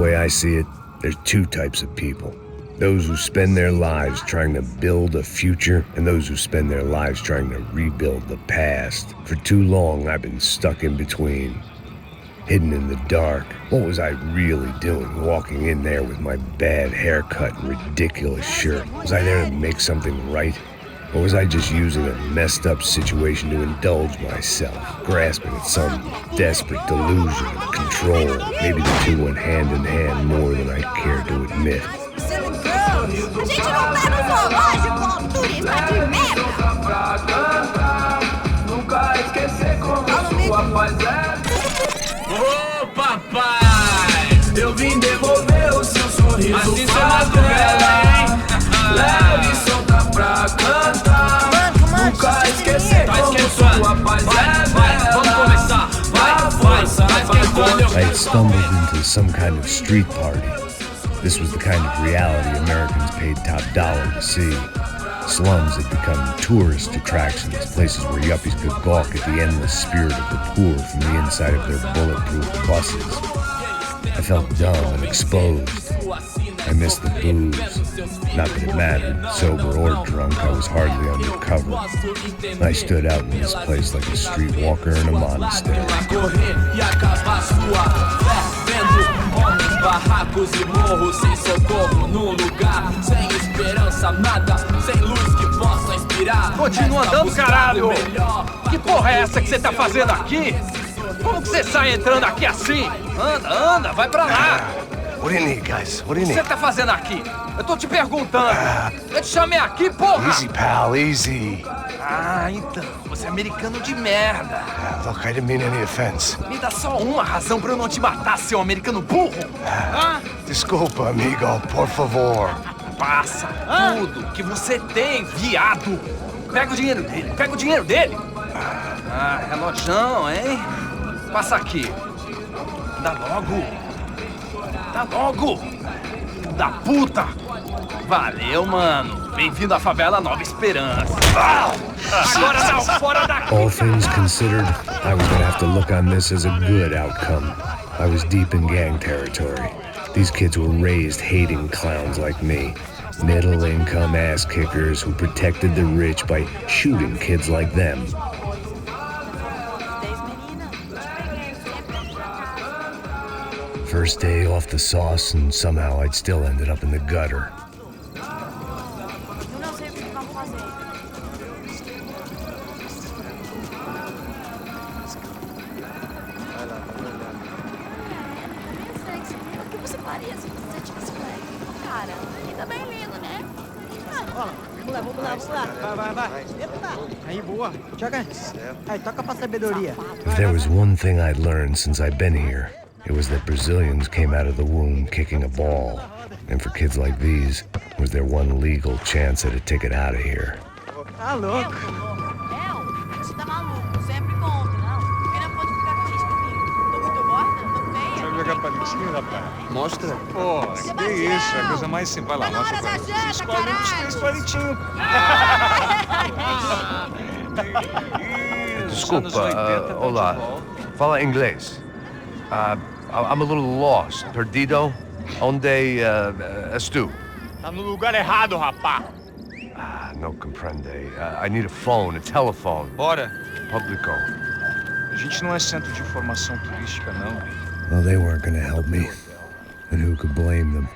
way I see it, there's two types of people. Those who spend their lives trying to build a future, and those who spend their lives trying to rebuild the past. For too long, I've been stuck in between, hidden in the dark. What was I really doing, walking in there with my bad haircut and ridiculous shirt? Was I there to make something right? Or was I just using a messed up situation to indulge myself, grasping at some desperate delusion of control? Maybe the two went hand in hand more than I care to admit. A gente não tá no zoológico, altura, está de merda! Nunca esquecer como sua paz é. Ô papai, eu vim devolver o seu sorriso. Assim você madrugada, hein? Leve e solta pra cantar. Nunca esquecer como sua paz é. Vai, vamos começar. I had stumbled into some kind of street party. This was the kind of reality Americans paid top dollar to see. Slums had become tourist attractions, places where yuppies could balk at the endless spirit of the poor from the inside of their bulletproof buses. I felt dumb and exposed. I missed the booze. Not that it mattered, sober or drunk, I was hardly undercover. I stood out in this place like a streetwalker in a monastery. Barracos e morros sem socorro num lugar sem esperança, nada, sem luz que possa inspirar. Continua andando, caralho! Que porra é essa que você tá fazendo aqui? Como que você sai entrando aqui assim? Anda, vai pra lá! What do you need, guys? What do you O que need? você tá fazendo aqui? Eu tô te perguntando. Eu te chamei aqui, porra! Easy, pal, easy. Ah, então, você é americano de merda. Look, I didn't mean any offense. Me dá só uma razão pra eu não te matar, seu americano burro. Desculpa, amigo, por favor. Passa tudo que você tem, viado. Pega o dinheiro dele, Ah, relojão, hein? Passa aqui. Dá logo. Da puta. Valeu, mano. Bem-vindo à favela Nova Esperança. Agora não, fora daqui. All things considered, I was gonna have to look on this as a good outcome. I was deep in gang territory. These kids were raised hating clowns like me. Middle-income ass-kickers who protected the rich by shooting kids like them. First day off the sauce, and somehow I'd still ended up in the gutter. If there was one thing I'd learned since I'd been here, it was that Brazilians came out of the womb kicking a ball. And for kids like these, was their one legal chance at a ticket out of here. Tá louco. Você tá maluco, sempre contra, não. Porque não pode ficar com isso comigo. Tô muito gorda, tô feia. Sabe jogar palitinho, rapaz? Mostra. Pô, que isso, é a coisa mais simples. Vai lá, mostra pra mim. Você escolhe um dos teus palitinhos. Desculpa, olá. Fala inglês. I'm a little lost. Perdido? Onde estou? Tá no lugar errado, rapá. No comprende. I need a phone, a telephone. Bora. Publico. A gente não é centro de informação turística, não. Well, they weren't gonna help me. And who could blame them?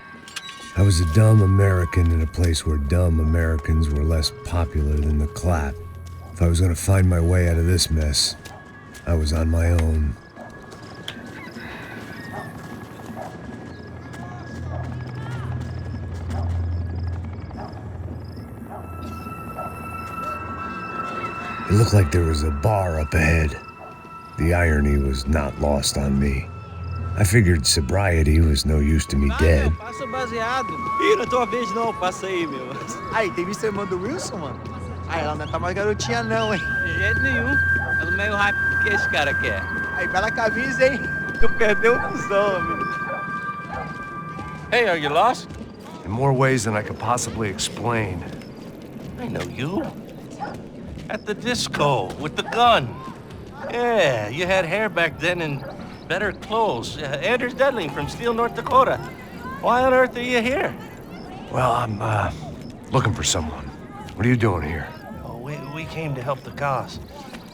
I was a dumb American in a place where dumb Americans were less popular than the clap. If I was gonna find my way out of this mess, I was on my own. It looked like there was a bar up ahead. The irony was not lost on me. I figured sobriety was no use to me dead. Passa baseado. Ih, não é tua vez não, passa aí, meu. Aí, tem visto a irmã do Wilson, mano? Aí, ela não tá mais garotinha não, hein? De jeito nenhum. É do meio hype que esse cara quer. Aí, bela camisa, hein? Tu perdeu o cuzão, amigo. Hey, are you lost? In more ways than I could possibly explain. I know you. At the disco with the gun. Yeah, you had hair back then and better clothes. Anders Dedling from Steele, North Dakota. Why on earth are you here? Well, I'm, looking for someone. What are you doing here? Oh, we came to help the cause.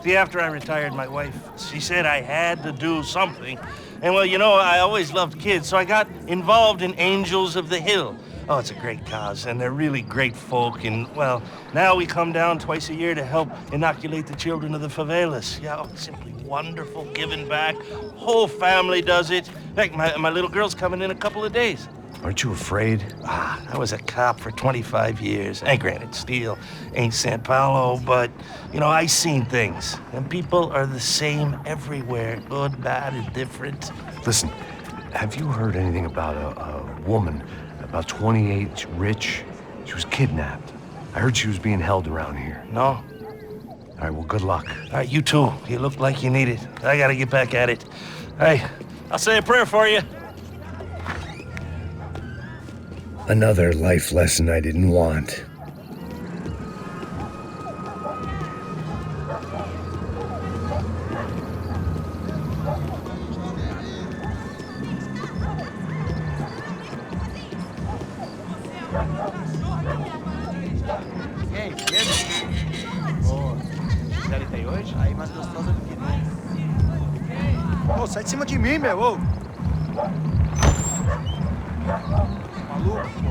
See, after I retired, my wife, she said I had to do something. And, well, you know, I always loved kids, so I got involved in Angels of the Hill. Oh, it's a great cause, and they're really great folk. And, well, now we come down twice a year to help inoculate the children of the favelas. Yeah, oh, it's simply wonderful, giving back. Whole family does it. In fact, my little girl's coming in a couple of days. Aren't you afraid? I was a cop for 25 years. And granted, Steele ain't San Paulo, but, you know, I seen things. And people are the same everywhere, good, bad, and different. Listen, have you heard anything about a woman, about 28, rich? She was kidnapped. I heard she was being held around here. No? All right, well, good luck. All right, you too. You look like you need it. I gotta get back at it. Hey, I'll say a prayer for you. Another life lesson I didn't want. E aí, beleza? Ô, série tem hoje? Aí, mais gostosa do que nunca. Ô, sai de cima de mim, meu, ô! Maluco, pô.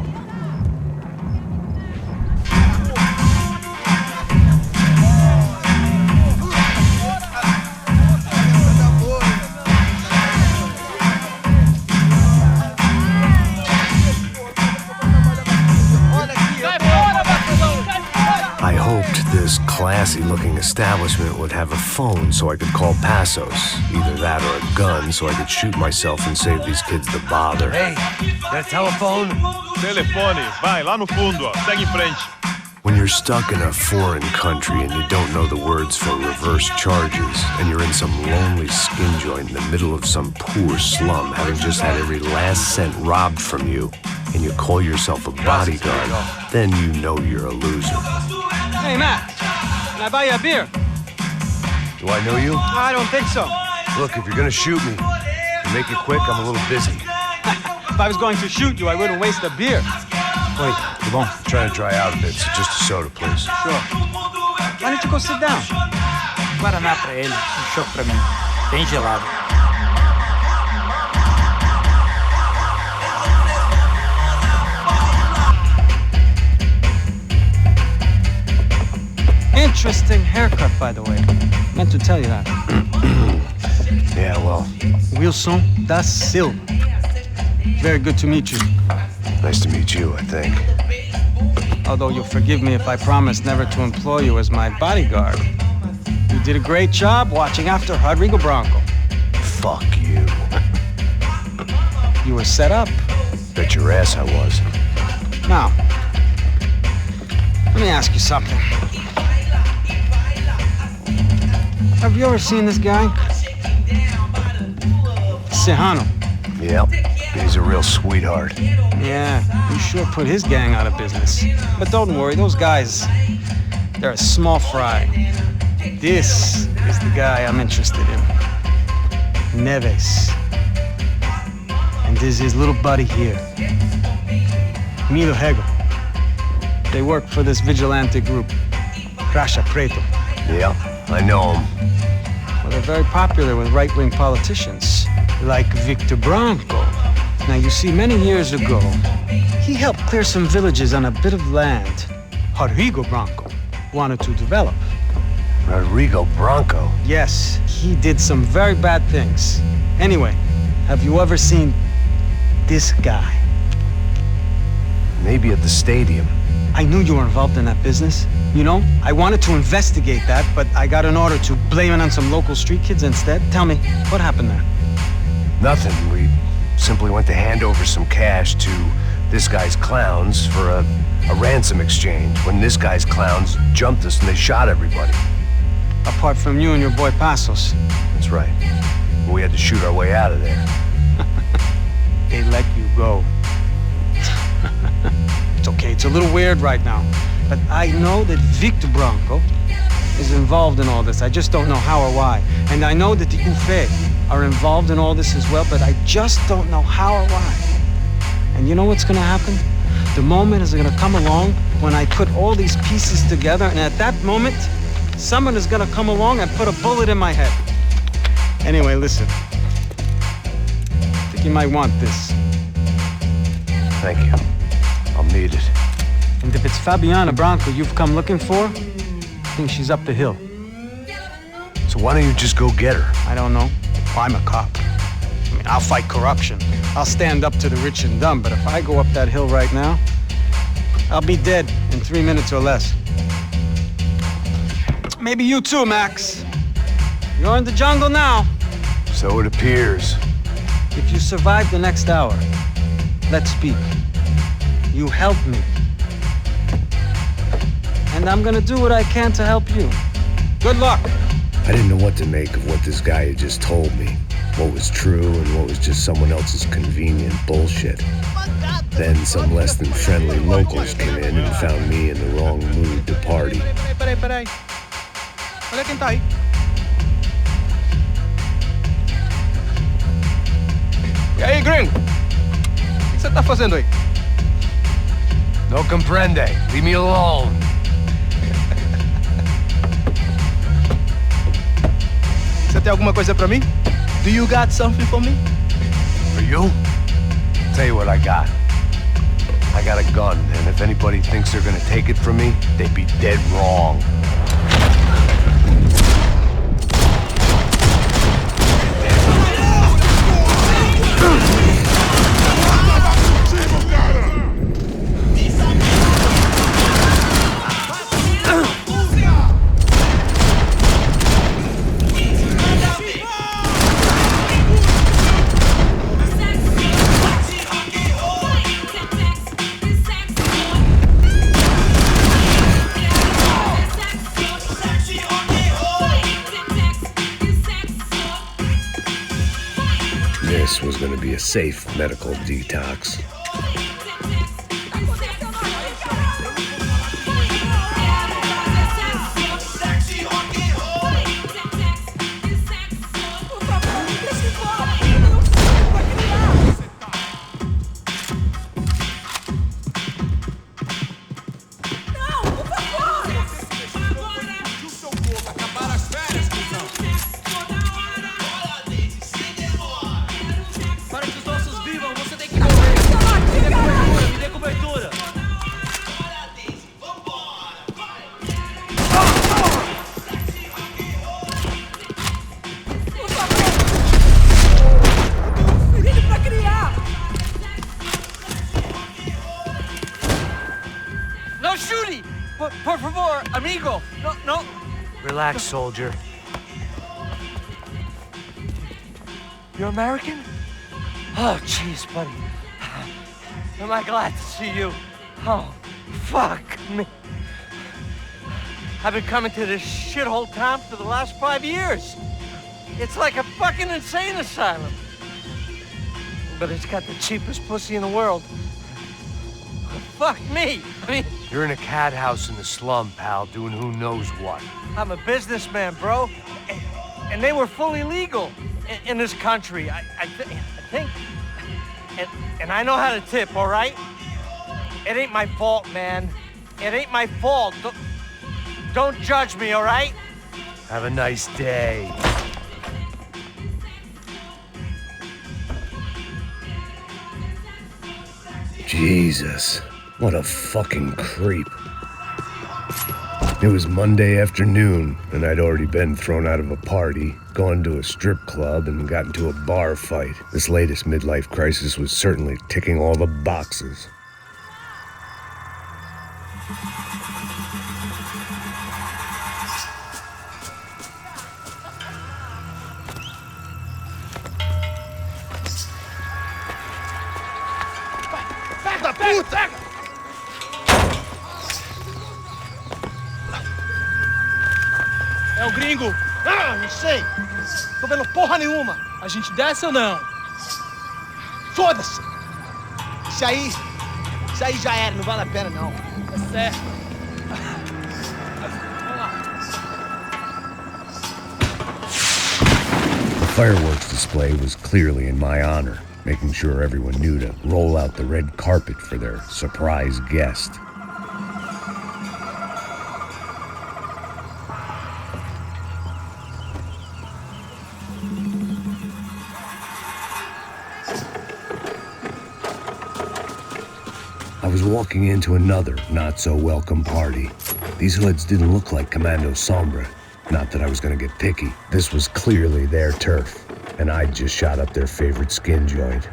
I hoped this classy-looking establishment would have a phone so I could call Passos. Either that or a gun so I could shoot myself and save these kids the bother. Hey, got a telephone? Telefone, vai, lá no fundo, ó. Segue em frente. When you're stuck in a foreign country and you don't know the words for reverse charges, and you're in some lonely skin joint in the middle of some poor slum, having just had every last cent robbed from you, and you call yourself a bodyguard, then you know you're a loser. Hey, Matt, can I buy you a beer? Do I know you? I don't think so. Look, if you're gonna shoot me, make it quick, I'm a little busy. If I was going to shoot you, I wouldn't waste a beer. Wait, come on. I'm trying to dry out a bit, so just a soda, please. Sure. Why don't you go sit down? Guaraná pra ele, chopp pra mim. Bem gelado. Interesting haircut, by the way. Meant to tell you that. Yeah, well, Wilson da Silva. Very good to meet you. nice to meet you, I think. Although you'll forgive me if I promise never to employ you as my bodyguard. You did a great job watching after Rodrigo Branco. Fuck you. You were set up. Bet your ass I was. Now, let me ask you something. Have you ever seen this guy? Serrano. Yep, he's a real sweetheart. Yeah, you sure put his gang out of business. But don't worry, those guys, they're a small fry. This is the guy I'm interested in. Neves. And this is his little buddy here. Milo Hegel. They work for this vigilante group, Racha Preto. Yeah, I know him. Well, they're very popular with right-wing politicians, like Victor Branco. Now, you see, many years ago, he helped clear some villages on a bit of land Rodrigo Branco wanted to develop. Rodrigo Branco? Yes, he did some very bad things. Anyway, have you ever seen this guy? Maybe at the stadium. I knew you were involved in that business. You know, I wanted to investigate that, but I got an order to blame it on some local street kids instead. Tell me, what happened there? Nothing. We simply went to hand over some cash to this guy's clowns for a ransom exchange when this guy's clowns jumped us and they shot everybody. Apart from you and your boy Passos. That's right. We had to shoot our way out of there. They let you go. It's okay, it's a little weird right now. But I know that Victor Branco is involved in all this. I just don't know how or why. And I know that the UFE are involved in all this as well, but I just don't know how or why. And you know what's gonna happen? The moment is gonna come along when I put all these pieces together, and at that moment, someone is gonna come along and put a bullet in my head. Anyway, listen. I think you might want this. Thank you. I'll need it. And if it's Fabiana Branco you've come looking for, I think she's up the hill. So why don't you just go get her? I don't know. I'm a cop. I mean, I'll fight corruption. I'll stand up to the rich and dumb, but if I go up that hill right now, I'll be dead in 3 minutes or less. Maybe you too, Max. You're in the jungle now. So it appears. If you survive the next hour, let's speak. You help me. And I'm gonna do what I can to help you. Good luck. I didn't know what to make of what this guy had just told me. What was true and what was just someone else's convenient bullshit. Then some less than friendly locals came in and found me in the wrong mood to party. Peraí. Olha quem tá aí. E aí, gringo? O que você tá fazendo aí? No comprende. Leave me alone. Você tem alguma coisa pra mim? Do you got something for me? For you? Tell you what I got. I got a gun, and if anybody thinks they're gonna take it from me, they'd be dead wrong. This was going to be a safe medical detox. No shooting! Por favor, amigo! No! Relax, soldier. You're American? Oh, jeez, buddy. Am I glad to see you? Oh, fuck me. I've been coming to this shithole town for the last 5 years. It's like a fucking insane asylum. But it's got the cheapest pussy in the world. Fuck me. I mean... You're in a cat house in the slum, pal, doing who knows what. I'm a businessman, bro. And they were fully legal in this country. I think... And I know how to tip, all right? It ain't my fault, man. It ain't my fault. Don't judge me, all right? Have a nice day. Jesus, what a fucking creep. It was Monday afternoon, and I'd already been thrown out of a party, gone to a strip club, and got into a bar fight. This latest midlife crisis was certainly ticking all the boxes. Puta! É o gringo. Ah, não sei. Tô vendo porra nenhuma. A gente desce ou não? Foda-se. Isso aí já era, não vale a pena não. É certo. Vamos lá. fireworks display was clearly in my honor, making sure everyone knew to roll out the red carpet for their surprise guest. I was walking into another not-so-welcome party. These hoods didn't look like Commando Sombra. Not that I was gonna get picky. This was clearly their turf, and I'd just shot up their favorite skin joint.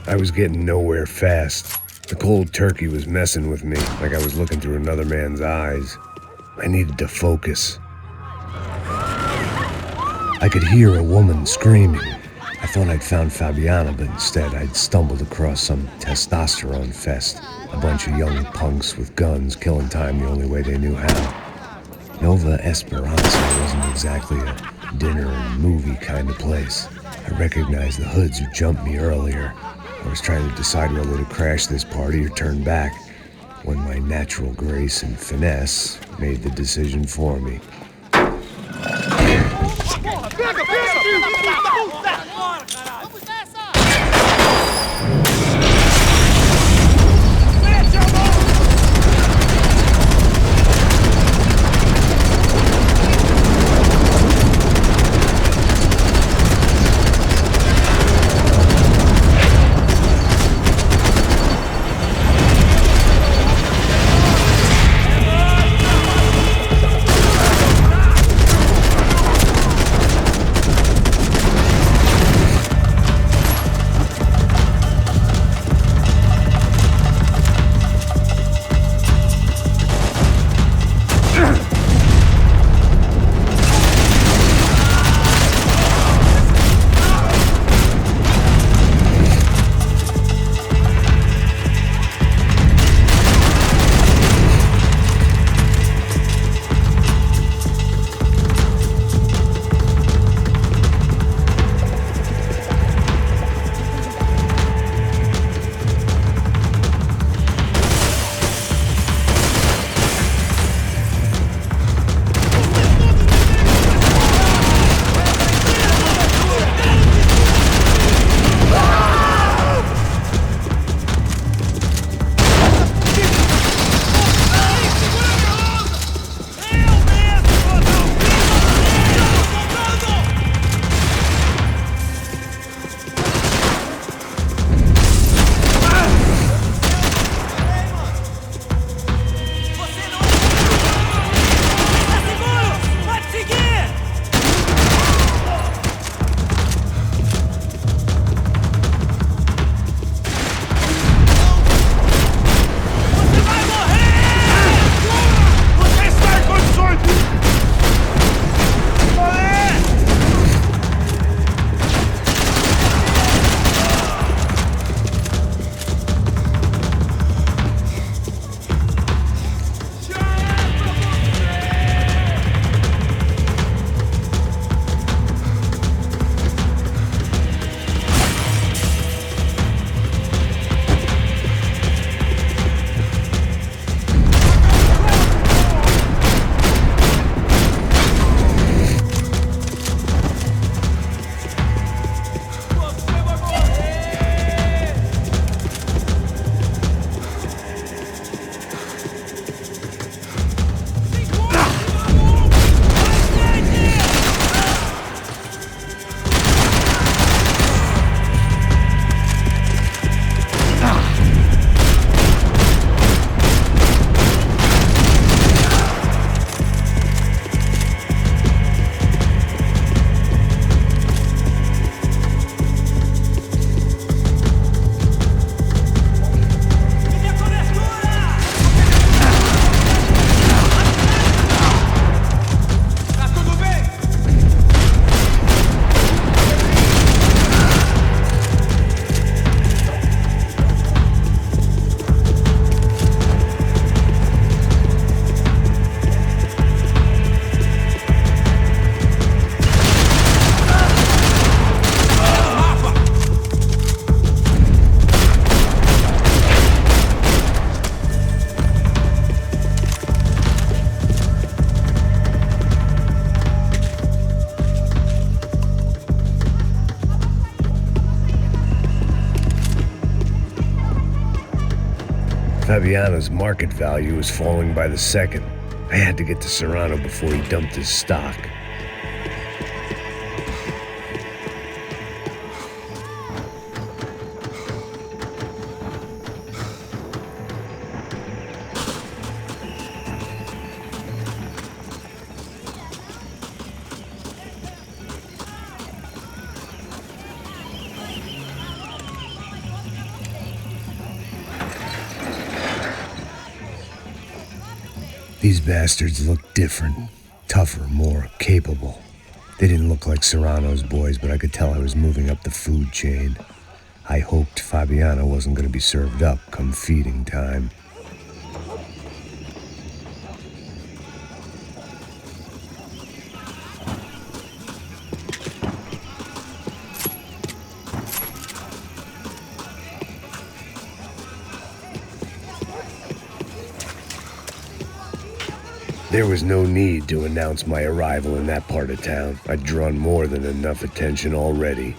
I was getting nowhere fast. The cold turkey was messing with me, like I was looking through another man's eyes. I needed to focus. I could hear a woman screaming. I thought I'd found Fabiana, but instead I'd stumbled across some testosterone fest. A bunch of young punks with guns killing time the only way they knew how. Nova Esperanza wasn't exactly a dinner and movie kind of place. I recognized the hoods who jumped me earlier. I was trying to decide whether to crash this party or turn back, when my natural grace and finesse made the decision for me. Fabiano's market value was falling by the second. I had to get to Serrano before he dumped his stock. These bastards looked different, tougher, more capable. They didn't look like Serrano's boys, but I could tell I was moving up the food chain. I hoped Fabiano wasn't going to be served up come feeding time. There was no need to announce my arrival in that part of town. I'd drawn more than enough attention already.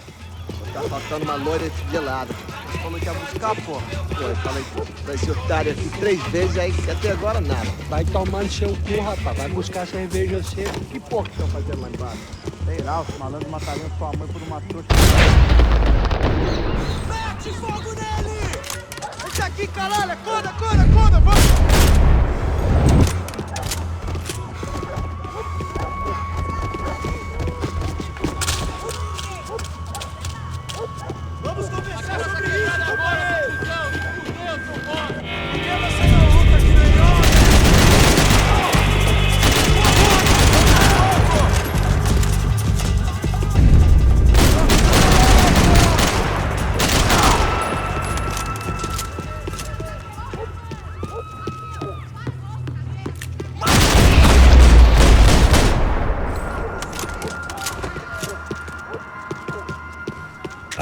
Tá faltando uma loira gelada. Falou que ia buscar, pô. Pô, eu falei, pra esse otário aqui 3 vezes, aí até agora nada. Vai tomar no seu cu, rapaz. Vai buscar cerveja cedo. Que porra que estão fazendo lá embaixo? Sei lá, os malandros matariam sua mãe por uma trouxa. Mete fogo nele! Esse aqui, caralho! Acorda, acorda, acorda! Vamos!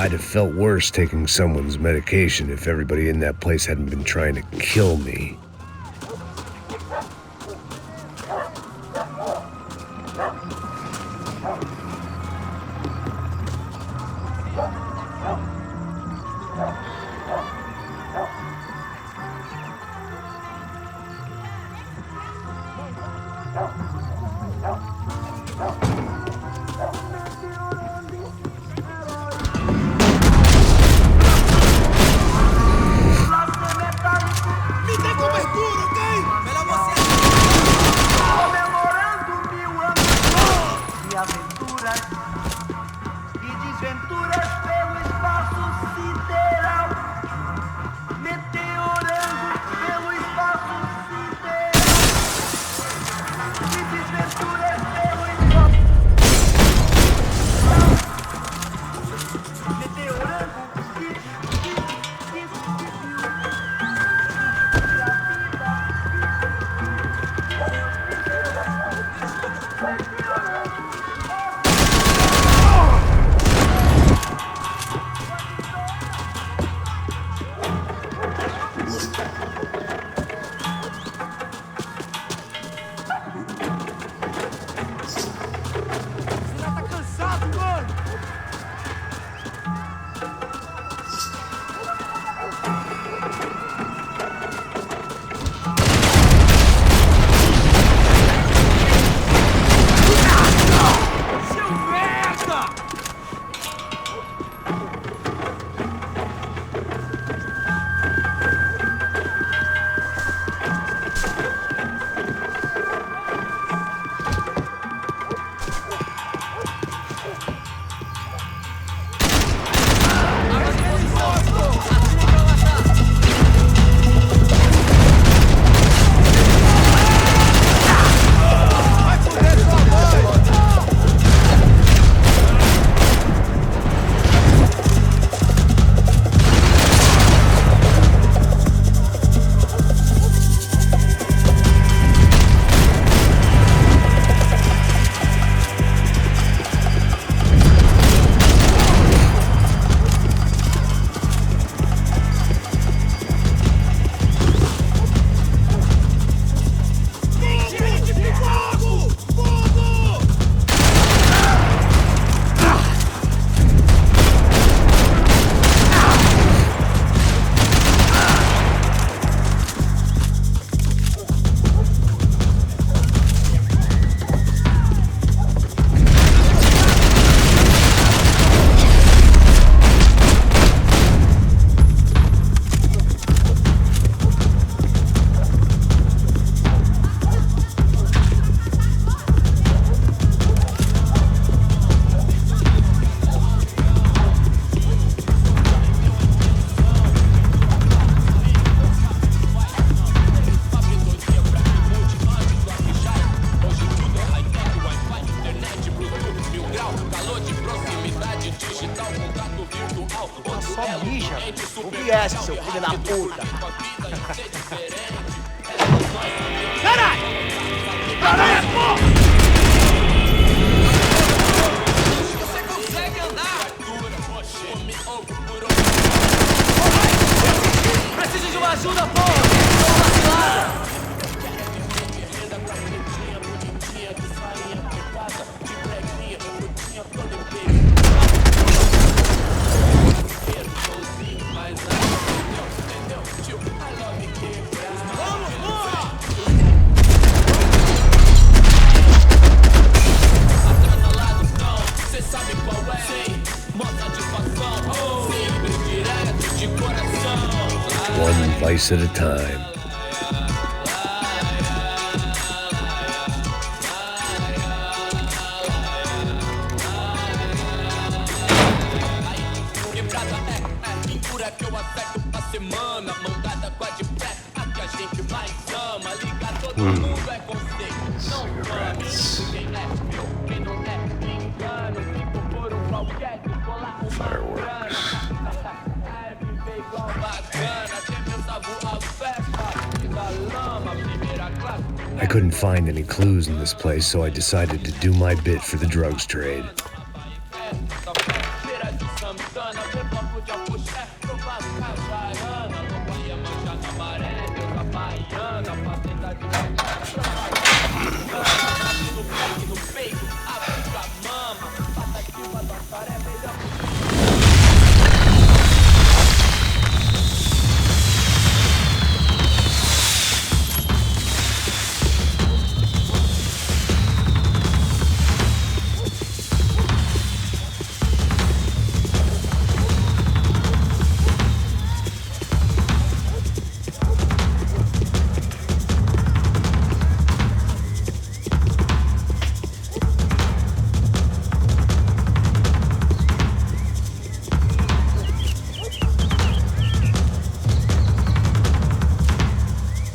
I'd have felt worse taking someone's medication if everybody in that place hadn't been trying to kill me. Desventuras O que é, seu filho da puta? Caralho! Caralho, porra! Você consegue andar? Preciso de uma ajuda, porra! Tô vacilada! One vice at a time. Fireworks. I couldn't find any clues in this place, so I decided to do my bit for the drugs trade.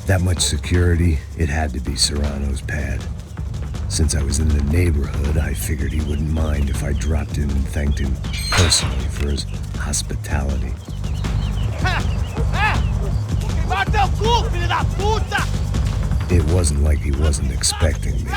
That much security, it had to be Serrano's pad. Since I was in the neighborhood, I figured he wouldn't mind if I dropped in and thanked him personally for his hospitality. It wasn't like he wasn't expecting me.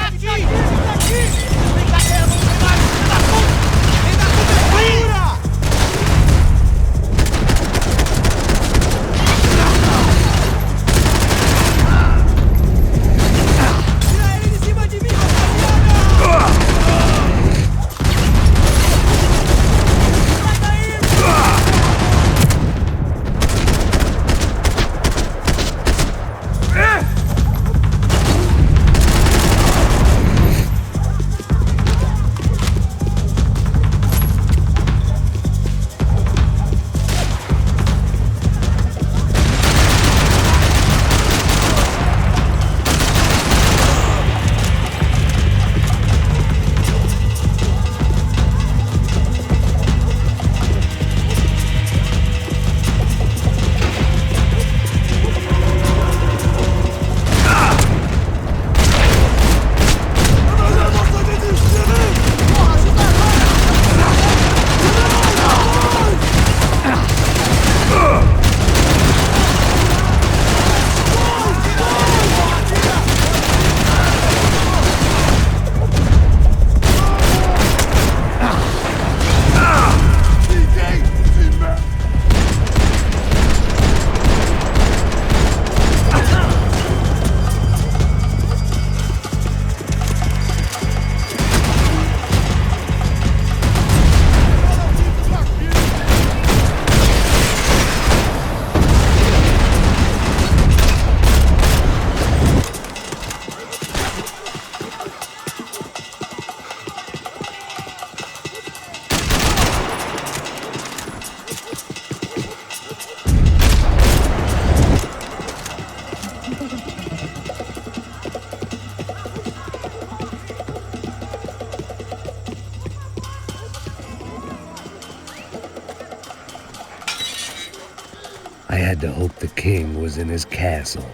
I had to hope the king was in his castle.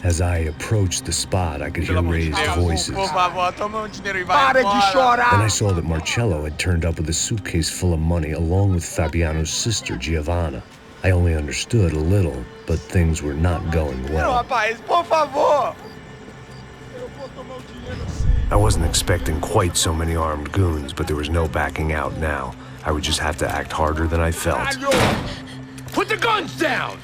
As I approached the spot, I could hear raised voices. Por favor, toma o dinheiro e vai Para de embora. chorar! Then I saw that Marcello had turned up with a suitcase full of money along with Fabiano's sister, Giovanna. I only understood a little, but things were not going Não, well. rapaz, por favor. I wasn't expecting quite so many armed goons, but there was no backing out now. I would just have to act harder than I felt. Put the guns down!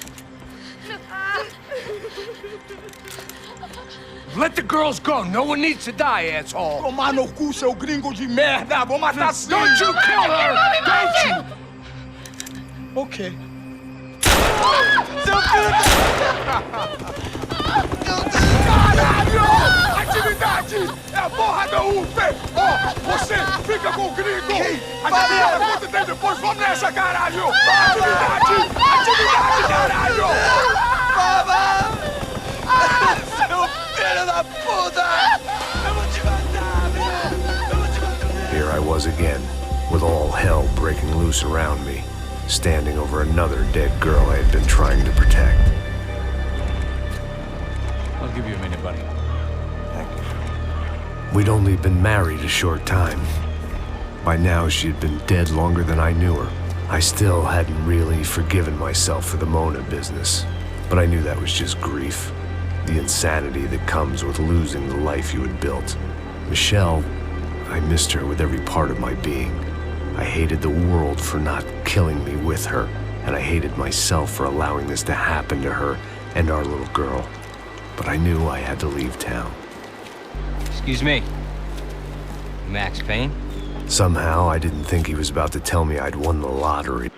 Let the girls go. No one needs to die, asshole. Tomar no cu, seu gringo de merda! Vou matar sim! Don't you kill her! Don't you! Ok. Seu filho Caralho! Atividade! É a porra da UP! Ó, você fica com o gringo! A gente fala quanto tem depois, vamos nessa, caralho! Atividade! Atividade, caralho! Seu filho da puta! Eu vou te matar, meu! Eu vou te matar! Here I was again, with all hell breaking loose around me, standing over another dead girl I had been trying to protect. I'll give you a minute, buddy. We'd only been married a short time. By now, she had been dead longer than I knew her. I still hadn't really forgiven myself for the Mona business, but I knew that was just grief. The insanity that comes with losing the life you had built. Michelle, I missed her with every part of my being. I hated the world for not killing me with her, and I hated myself for allowing this to happen to her and our little girl. But I knew I had to leave town. Excuse me. Max Payne? Somehow, I didn't think he was about to tell me I'd won the lottery.